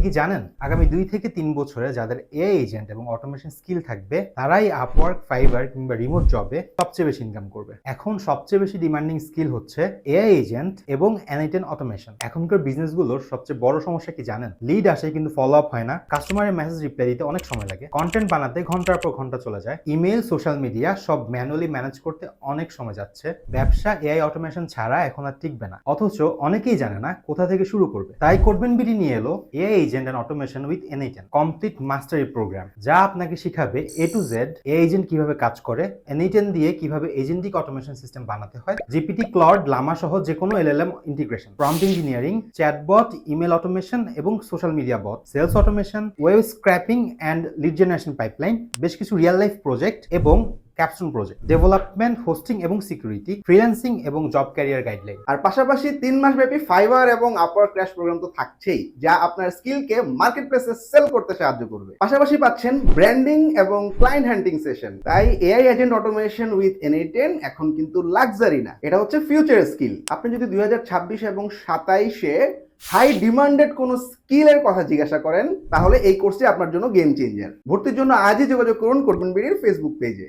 কি জানেন আগামী 2 থেকে 3 বছরে যাদের এআই এজেন্ট এবং অটোমেশন স্কিল থাকবে তারাই আপওয়ার্ক, ফাইবার কিংবা রিমোট জবে সবচেয়ে বেশি ইনকাম করবে। এখন সবচেয়ে বেশি ডিমান্ডিং স্কিল হচ্ছে এআই এজেন্ট এবং N8N অটোমেশন। এখনকার বিজনেসগুলোর সবচেয়ে বড় সমস্যা কি জানেন? লিড আসে কিন্তু ফলো আপ হয় না, কাস্টমারের মেসেজ রিপ্লাই দিতে অনেক সময় লাগে, কন্টেন্ট বানাতে ঘন্টার পর ঘন্টা চলে যায়, ইমেল, সোশ্যাল মিডিয়া সব ম্যানুয়ালি ম্যানেজ করতে অনেক সময় যাচ্ছে। ব্যবসা এআই অটোমেশন ছাড়া এখন আর টিকবে না, অথচ অনেকেই জানে না কোথা থেকে শুরু করবে। তাই কোডবেন বিডি নিয়ে এলো AI agent and automation with N8N complete mastery program, যা আপনাকে শিখাবে A to Z AI agent কিভাবে কাজ করে, N8N দিয়ে কিভাবে এজেন্টিক অটোমেশন সিস্টেম বানাতে হয়, জিপিটি, ক্লড, লামা সহ যে কোনো LLM integration, prompt engineering, chatbot, email automation এবং social media bot, sales automation, web scraping and lead generation pipeline, বেশ কিছু রিয়েল লাইফ প্রজেক্ট এবং ক্যাপস্টোন প্রজেক্ট, ডেভেলপমেন্ট, হোস্টিং এবং সিকিউরিটি, ফ্রিল্যান্সিং এবং জব ক্যারিয়ার গাইডলাইন। আর পাশাপাশি 3 মাস ব্যাপী ফাইবার এবং আপওয়ার্ক ক্র্যাশ প্রোগ্রাম তো থাকছেই, যা আপনার স্কিলকে মার্কেট প্লেসে সেল করতে সাহায্য করবে। পাশাপাশি পাচ্ছেন ব্র্যান্ডিং এবং ক্লায়েন্ট হান্টিং সেশন। তাই AI agent automation with N8N এখন কিন্তু লাক্সারি না, এটা হচ্ছে ফিউচার স্কিল। আপনি যদি 2026 এবং 27-এ হাই ডিমান্ডেড কোন স্কিলের কথা জিজ্ঞাসা করেন, তাহলে এই কোর্সটি আপনার জন্য গেম চেঞ্জার। ভর্তির জন্য আজই যোগাযোগ করুন কোডবেন বিডির ফেসবুক পেজে।